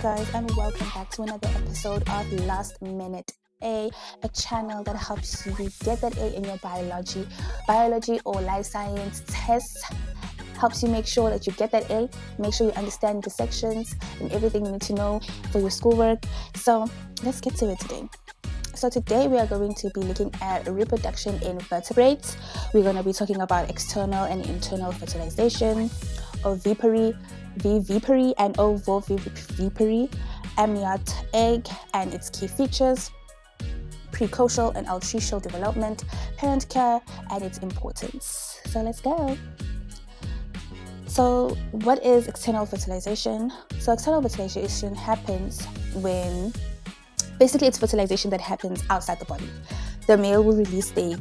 guys, and welcome back to another episode of Last Minute a channel that helps you get that A in your biology or life science tests. Helps you make sure that you get that A, make sure you understand the sections and everything you need to know for your schoolwork. So let's get to it today. So today we are going to be looking at reproduction in vertebrates. We're going to be talking about external and internal fertilization, ovipary, vivipary, and ovovivipary, amniote egg and its key features, precocial and altricial development, parent care, and its importance. So let's go. So what is external fertilization? So external fertilization happens when basically it's fertilization that happens outside the body. The male will release the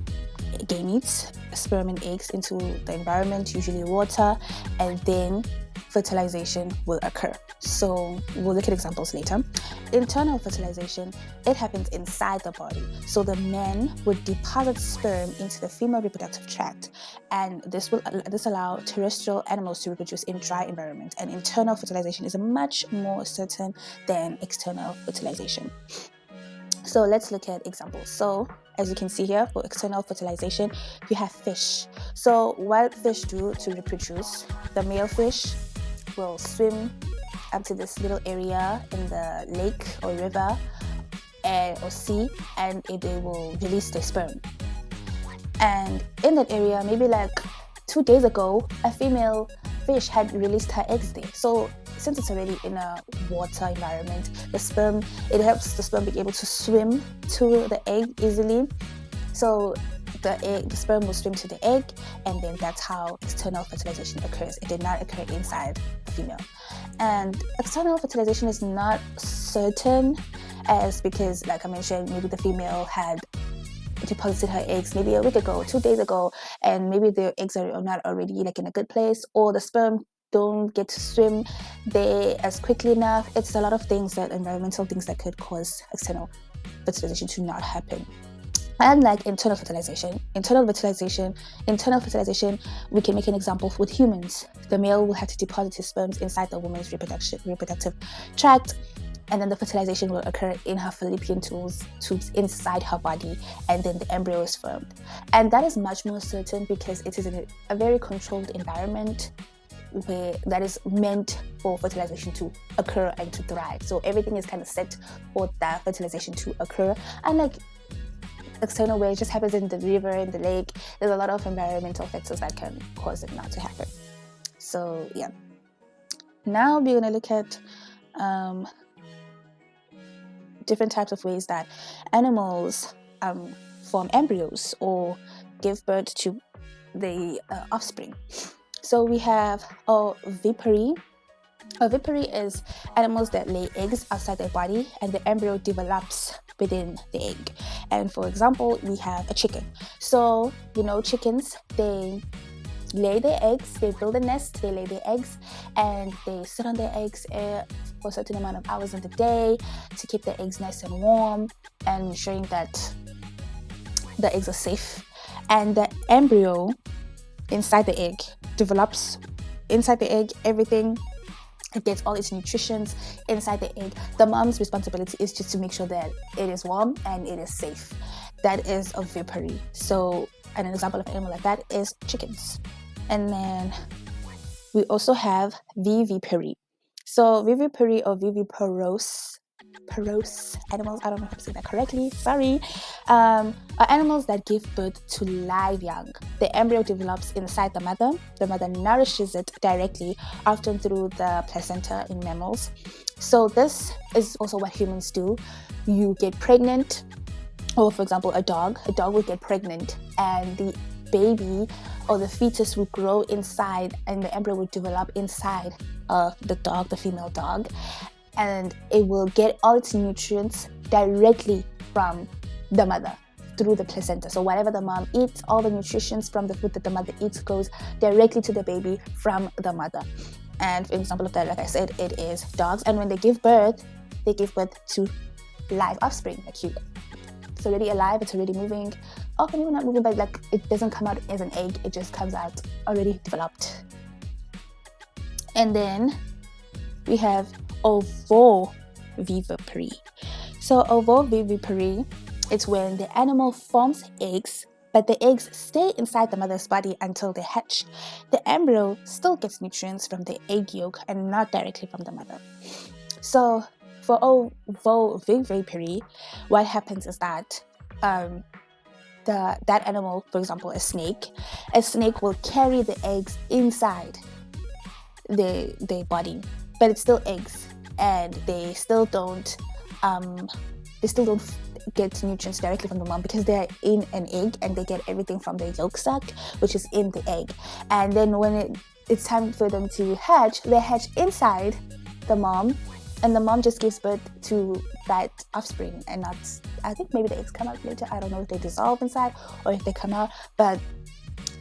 gametes, sperm and eggs, into the environment, usually water, and then fertilization will occur. So we'll look at examples later. Internal fertilization, it happens inside the body. So the man would deposit sperm into the female reproductive tract, and this allow terrestrial animals to reproduce in dry environment. And internal fertilization is much more certain than external fertilization. So let's look at examples. So as you can see here, for external fertilization, you have fish. So what fish do to reproduce? The male fish will swim up to this little area in the lake or river or sea, and they will release their sperm. And in that area, maybe like 2 days ago, a female fish had released her eggs there. So since it's already in a water environment, it helps the sperm be able to swim to the egg easily. So the sperm will swim to the egg, and then that's how external fertilization occurs. It did not occur inside the female. And external fertilization is not certain, because like I mentioned, maybe the female had deposited her eggs maybe a week ago, 2 days ago, and maybe the eggs are not already like in a good place, or the sperm don't get to swim there as quickly enough. It's a lot of things, environmental things that could cause external fertilization to not happen. Unlike internal fertilization, we can make an example with humans. The male will have to deposit his sperms inside the woman's reproductive tract, and then the fertilization will occur in her fallopian tubes inside her body, and then the embryo is formed. And that is much more certain because it is in a very controlled environment that is meant for fertilization to occur and to thrive. So everything is kind of set for that fertilization to occur. Unlike external, where it just happens in the river, in the lake, there's a lot of environmental factors that can cause it not to happen. So yeah. Now we're going to look at different types of ways that animals form embryos or give birth to the offspring. So we have ovipary. Ovipary is animals that lay eggs outside their body, and the embryo develops within the egg. And for example, we have a chicken. So chickens, they lay their eggs, they build a nest, they lay their eggs, and they sit on their eggs for a certain amount of hours in the day to keep the eggs nice and warm and ensuring that the eggs are safe. And the embryo inside the egg develops inside the egg, everything. It gets all its nutrition inside the egg. The mom's responsibility is just to make sure that it is warm and it is safe. That is ovipary. So an example of an animal like that is chickens. And then we also have vivipary. So vivipary or viviparous animals, I don't know if I'm saying that correctly, sorry, are animals that give birth to live young. The embryo develops inside the mother. The mother nourishes it directly, often through the placenta in mammals. So this is also what humans do. You get pregnant, or for example, a dog will get pregnant, and the baby or the fetus will grow inside, and the embryo will develop inside of the dog, the female dog, and it will get all its nutrients directly from the mother through the placenta. So whatever the mom eats, all the nutrition from the food that the mother eats goes directly to the baby from the mother. And for example of that, like I said, it is dogs. And when they give birth to live offspring. Like it's already alive, it's already moving. Often even not moving, but like it doesn't come out as an egg, it just comes out already developed. And then we have ovovivipary. So ovovivipary, it's when the animal forms eggs, but the eggs stay inside the mother's body until they hatch. The embryo still gets nutrients from the egg yolk and not directly from the mother. So for ovovivipary, what happens is that that animal, for example, a snake will carry the eggs inside their body, but it's still eggs, and they still don't get nutrients directly from the mom because they're in an egg and they get everything from the yolk sac, which is in the egg. And then when it's time for them to hatch, they hatch inside the mom, and the mom just gives birth to that offspring, and not, I think maybe the eggs come out later. I don't know if they dissolve inside or if they come out, but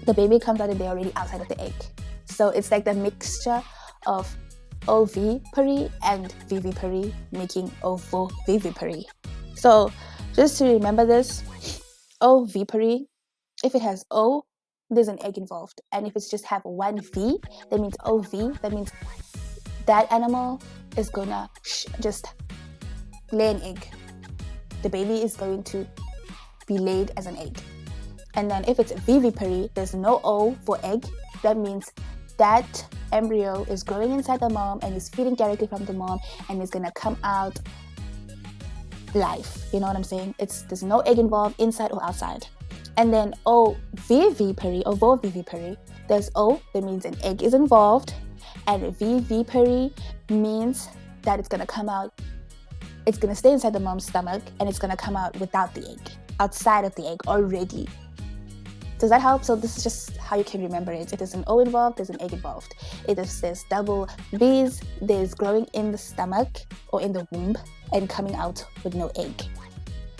the baby comes out and they're already outside of the egg. So it's like the mixture of ovipary and vivipary, making ovovivipary. So just to remember this, ovipary, if it has O, there's an egg involved, and if it's just have one V, that means OV, that means that animal is gonna just lay an egg. The baby is going to be laid as an egg. And then if it's vivipary, there's no O for egg, that means that embryo is growing inside the mom and is feeding directly from the mom and is gonna come out live. You know what I'm saying? There's no egg involved inside or outside. And then ovovivipary, there's O, that means an egg is involved, and vivipary means that it's gonna come out, it's gonna stay inside the mom's stomach and it's gonna come out without the egg, outside of the egg already. Does that help? So this is just how you can remember it. If there's an O involved, there's an egg involved. If there's double V's, there's growing in the stomach or in the womb and coming out with no egg.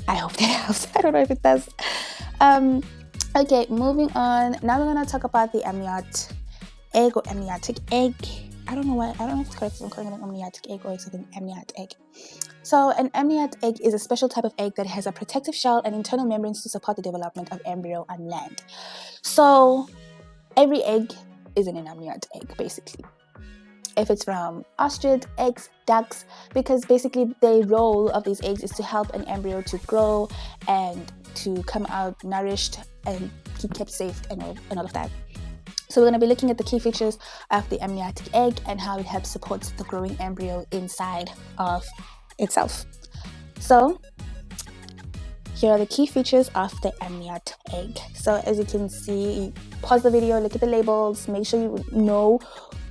I hope that helps. I don't know if it does. Okay, moving on. Now we're gonna talk about the amniotic egg or amniotic egg. I don't know if it's correct if I'm calling it an amniotic egg or it's an amniotic egg. So an amniotic egg is a special type of egg that has a protective shell and internal membranes to support the development of embryo on land. So every egg is an amniotic egg, basically. If it's from ostrich, eggs, ducks, because basically the role of these eggs is to help an embryo to grow and to come out nourished and keep kept safe and all of that. So we're going to be looking at the key features of the amniotic egg and how it helps support the growing embryo inside of itself. So here are the key features of the amniotic egg. So as you can see, pause the video, look at the labels, make sure you know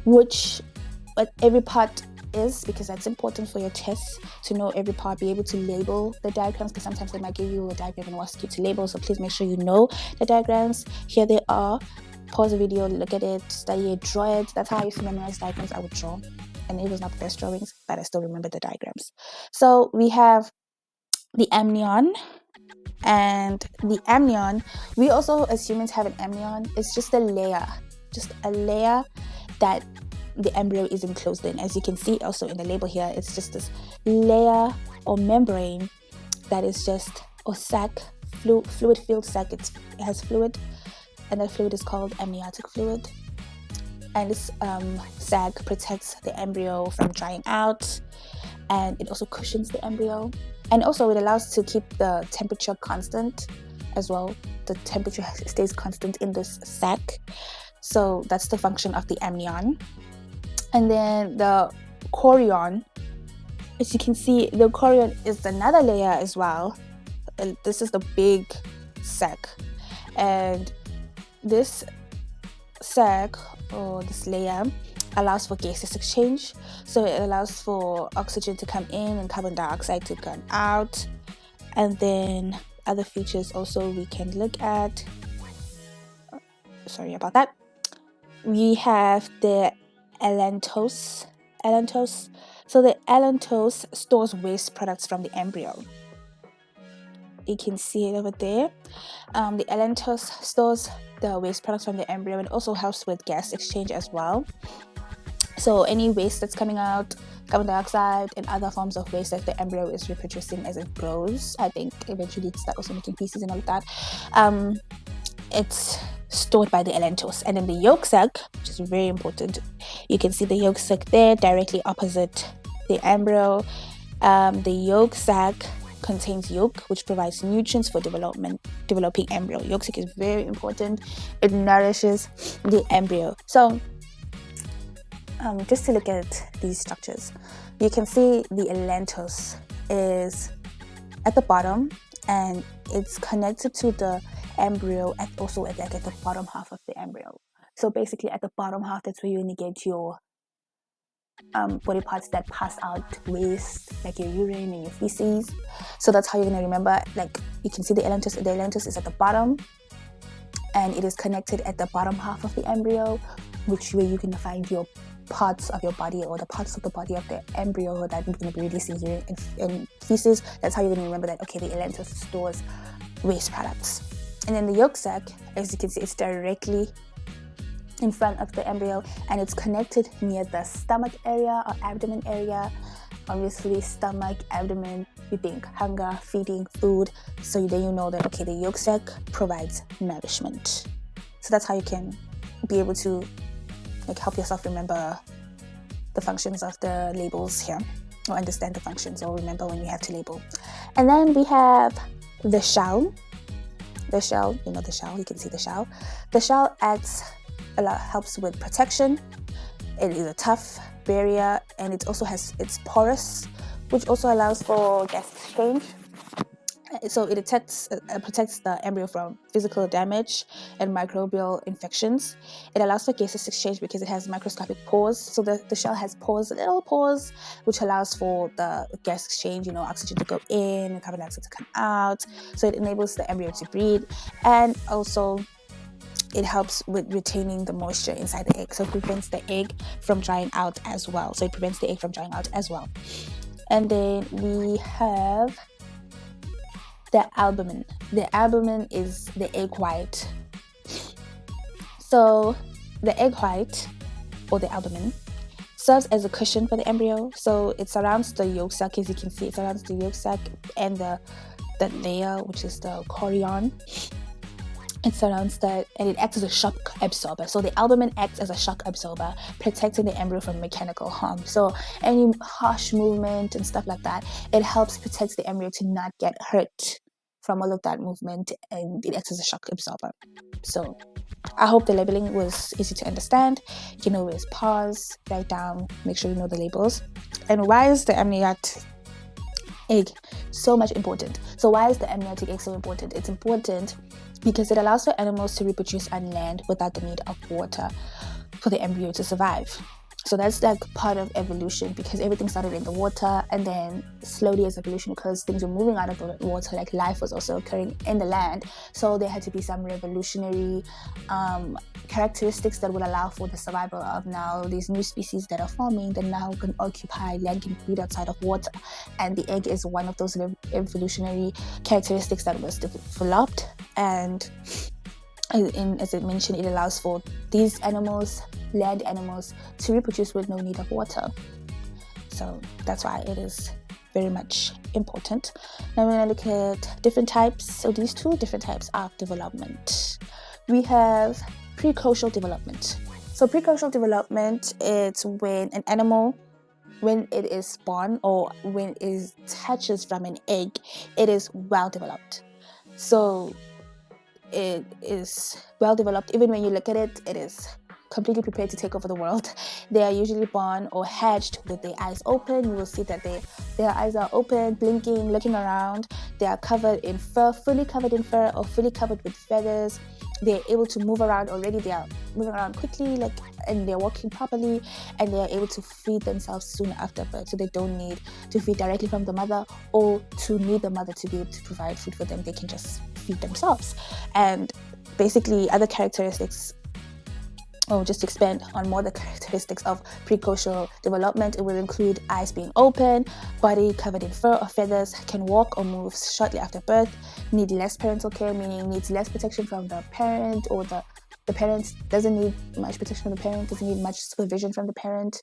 what every part is, because that's important for your tests, to know every part, be able to label the diagrams, because sometimes they might give you a diagram and ask you to label, so please make sure you know the diagrams. Here they are. Pause the video, look at it, study it, draw it. That's how I used to memorize diagrams. I would draw, and it was not the best drawings, but I still remember the diagrams. So we have the amnion, and the amnion, we also as humans have an amnion. It's just a layer that the embryo is enclosed in. As you can see also in the label here, it's just this layer or membrane that is just, or sac, fluid filled sac. It has fluid, and that fluid is called amniotic fluid. And this sac protects the embryo from drying out, and it also cushions the embryo, and also it allows to keep the temperature constant as well. The temperature stays constant in this sac. So that's the function of the amnion. And then the chorion, as you can see, the chorion is another layer as well. This is the big sac, and this sac or this layer allows for gaseous exchange. So it allows for oxygen to come in and carbon dioxide to come out. And then other features also we can look at. Sorry about that. We have the allantois. So the allantois stores waste products from the embryo. You can see it over there. The allantois stores the waste products from the embryo and also helps with gas exchange as well. So any waste that's coming out, carbon dioxide and other forms of waste that the embryo is reproducing as it grows, I think eventually it starts also making feces and all of that, it's stored by the allantois. And then the yolk sac, which is very important, you can see the yolk sac there directly opposite the embryo. The yolk sac contains yolk, which provides nutrients for developing embryo. Yolk sac is very important. It nourishes the embryo. So just to look at these structures, you can see the elentus is at the bottom, and it's connected to the embryo and also at the bottom half of the embryo. So basically at the bottom half, that's where you indicate your body parts that pass out waste, like your urine and your feces. So that's how you're going to remember. Like you can see the elentus is at the bottom, and it is connected at the bottom half of the embryo, which way you can find your parts of your body, or the parts of the body of the embryo that you're going to be releasing urine and feces. That's how you're going to remember that, okay, the elentus stores waste products. And then the yolk sac, as you can see, it's directly in front of the embryo, and it's connected near the stomach area or abdomen area. Obviously, stomach, abdomen, you think hunger, feeding, food. So then you know that, okay, the yolk sac provides nourishment. So that's how you can be able to help yourself remember the functions of the labels here, or understand the functions, or remember when you have to label. And then we have the shell. The shell, you can see the shell. The shell helps with protection. It is a tough barrier, and it's porous, which also allows for gas exchange. So it protects the embryo from physical damage and microbial infections. It allows for gaseous exchange because it has microscopic pores. So the shell has little pores, which allows for the gas exchange, oxygen to go in and carbon dioxide to come out. So it enables the embryo to breathe, and also it helps with retaining the moisture inside the egg. So it prevents the egg from drying out as well. And then we have the albumin. The albumin is the egg white. So the egg white, or the albumin, serves as a cushion for the embryo. So it surrounds the yolk sac, as you can see. It surrounds the yolk sac and the layer, which is the chorion. It surrounds that, and it acts as a shock absorber. So the albumin acts as a shock absorber, protecting the embryo from mechanical harm. So any harsh movement and stuff like that, it helps protect the embryo to not get hurt from all of that movement, and it acts as a shock absorber. So I hope the labeling was easy to understand. You can always pause, write down, make sure you know the labels. And why is the amniotic egg so much important? So why is the amniotic egg so important? It's important because it allows for animals to reproduce on land without the need of water for the embryo to survive. So that's like part of evolution, because everything started in the water, and then slowly as evolution, because things were moving out of the water, like life was also occurring in the land. So there had to be some revolutionary characteristics that would allow for the survival of now these new species that are forming, that now can occupy land, can breed outside of water. And the egg is one of those evolutionary characteristics that was developed. And as I mentioned, it allows for these animals, land animals, to reproduce with no need of water. So that's why it is very much important. Now we're going to look at different types. So these two different types of development. We have precocial development. So precocial development is when an animal, when it is born or when it hatches from an egg, it is well developed. So it is well developed. Even when you look at it, it is completely prepared to take over the world. They are usually born or hatched with their eyes open. You will see that their eyes are open, blinking, looking around. They are covered in fur, fully covered in fur, or fully covered with feathers. They're able to move around already. They are moving around quickly, and they're walking properly, and they are able to feed themselves soon after birth. So they don't need to feed directly from the mother, or to need the mother to be able to provide food for them. They can just feed themselves. And basically other characteristics, or just to expand on more the characteristics of precocial development, it will include eyes being open, body covered in fur or feathers, can walk or move shortly after birth, need less parental care, meaning needs less protection from the parent, or the parent doesn't need much protection from the parent, doesn't need much supervision from the parent.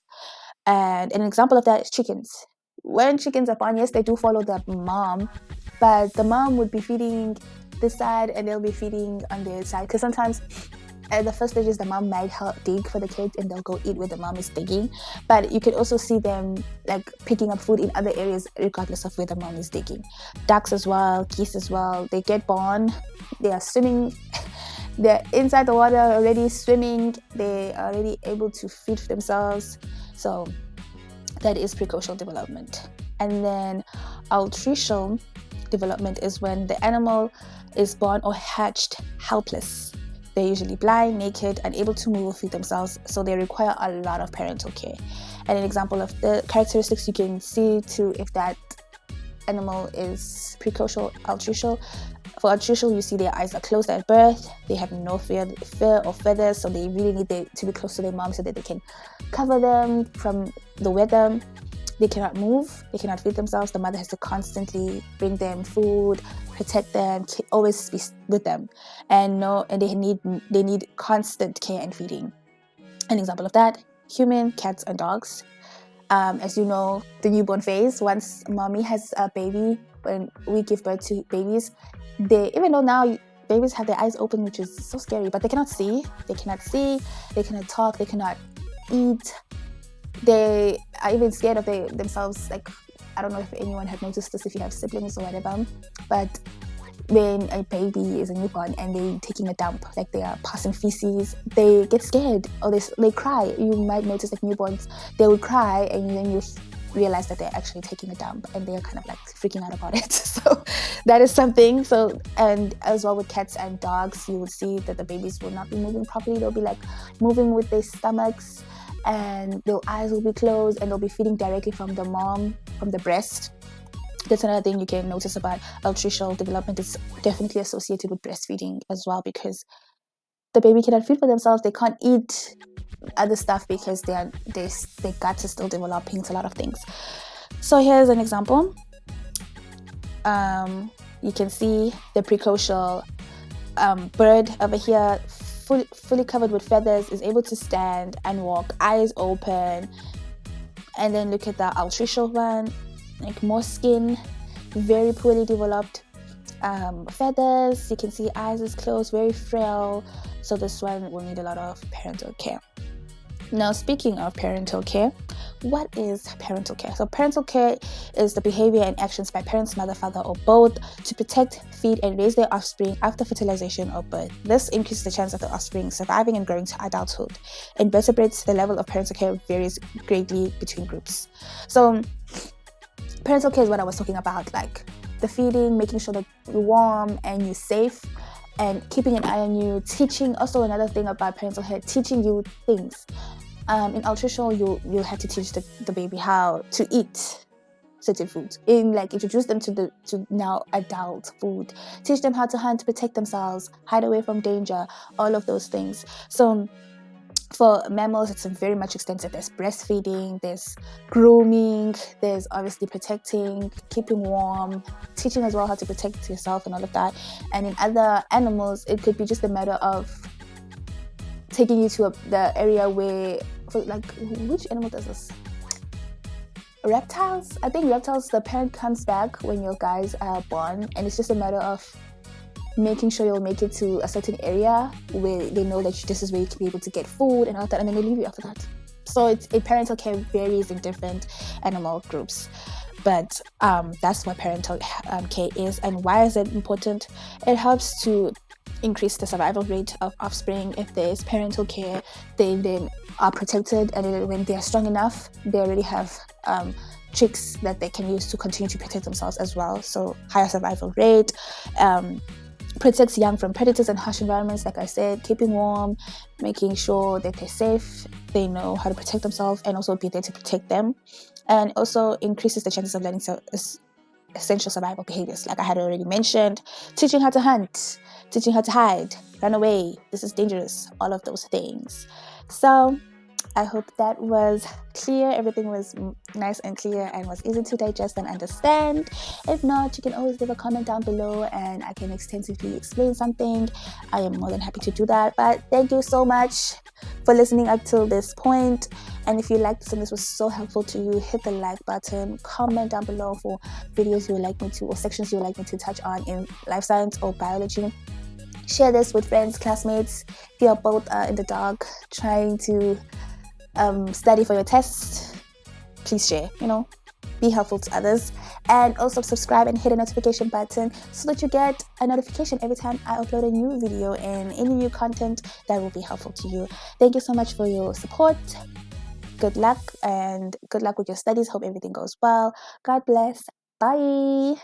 And an example of that is chickens. When chickens are born, yes, they do follow the mom, but the mom would be feeding this side and they'll be feeding on the other side, because sometimes at the first stages, the mom might help dig for the kids and they'll go eat where the mom is digging. But you can also see them like picking up food in other areas regardless of where the mom is digging. Ducks as well, geese as well, they get born, they are swimming, they're inside the water already swimming, they are already able to feed themselves. So that is precocial development. And then altricial development is when the animal is born or hatched helpless. They're usually blind, naked, unable to move or feed themselves, so they require a lot of parental care. And an example of the characteristics you can see to if that animal is precocial, altricial. For altricial, you see their eyes are closed at birth, they have no fur or feathers, so they really need to be close to their mom so that they can cover them from the weather. They cannot move, they cannot feed themselves. The mother has to constantly bring them food, protect them, always be with them, and they need constant care and feeding. An example of that: human, cats, and dogs. As you know, the newborn phase. Once mommy has a baby, when we give birth to babies, even though now babies have their eyes open, which is so scary, but they cannot see, they cannot talk, they cannot eat. They are even scared of themselves. Like, I don't know if anyone have noticed this if you have siblings or whatever, but when a baby is a newborn and they're taking a dump, like they are passing feces, they get scared or they cry. You might notice like newborns, they would cry and then you realize that they're actually taking a dump and they're kind of like freaking out about it. So that is something. So, and as well with cats and dogs, you will see that the babies will not be moving properly. They'll be like moving with their stomachs and their eyes will be closed and they'll be feeding directly from the mom, from the breast. That's another thing you can notice about altricial development. Is definitely associated with breastfeeding as well, because the baby cannot feed for themselves. They can't eat other stuff because their guts are still developing. It's a lot of things. So here's an example. You can see the precocial bird over here, fully covered with feathers, is able to stand and walk, eyes open. And then look at the altricial one, like more skin, very poorly developed feathers. You can see eyes is closed, very frail. So this one will need a lot of parental care. Now, speaking of parental care, what is parental care? So parental care is the behavior and actions by parents, mother, father, or both to protect, feed, and raise their offspring after fertilization or birth. This increases the chance of the offspring surviving and growing to adulthood. In vertebrates, the level of parental care varies greatly between groups. So parental care is what I was talking about, like the feeding, making sure that you're warm and you're safe, and keeping an eye on you, teaching. Also, another thing about parental care, teaching you things. In altricial, you'll have to teach the baby how to eat certain foods, in like introduce them to now adult food, teach them how to hunt, protect themselves, hide away from danger, all of those things. So for mammals, it's very much extensive. There's breastfeeding, there's grooming, there's obviously protecting, keeping warm, teaching as well how to protect yourself and all of that. And in other animals, it could be just a matter of taking you to the area where, for like, which animal does this? Reptiles? I think reptiles, the parent comes back when your guys are born, and it's just a matter of making sure you'll make it to a certain area where they know that this is where you can be able to get food and all that, and then they leave you after that. So parental care varies in different animal groups. But that's what parental care is. And why is it important? It helps to increase the survival rate of offspring. If there is parental care, they then are protected, and when they are strong enough, they already have tricks that they can use to continue to protect themselves as well. So higher survival rate, protects young from predators and harsh environments, like I said, keeping warm, making sure that they're safe, they know how to protect themselves, and also be there to protect them. And also increases the chances of learning essential survival behaviors, like I had already mentioned, teaching how to hunt, teaching how to hide, run away, this is dangerous, all of those things. So I hope that was clear. Everything was nice and clear and was easy to digest and understand. If not, you can always leave a comment down below and I can extensively explain something. I am more than happy to do that. But thank you so much for listening up till this point. And if you liked this and this was so helpful to you, hit the like button, comment down below for videos you would like me to, or sections you would like me to touch on in life science or biology. Share this with friends, classmates. If you're both in the dark trying to study for your tests, please share, be helpful to others. And also subscribe and hit the notification button so that you get a notification every time I upload a new video and any new content that will be helpful to you. Thank you so much for your support. Good luck, and good luck with your studies. Hope everything goes well. God bless. Bye.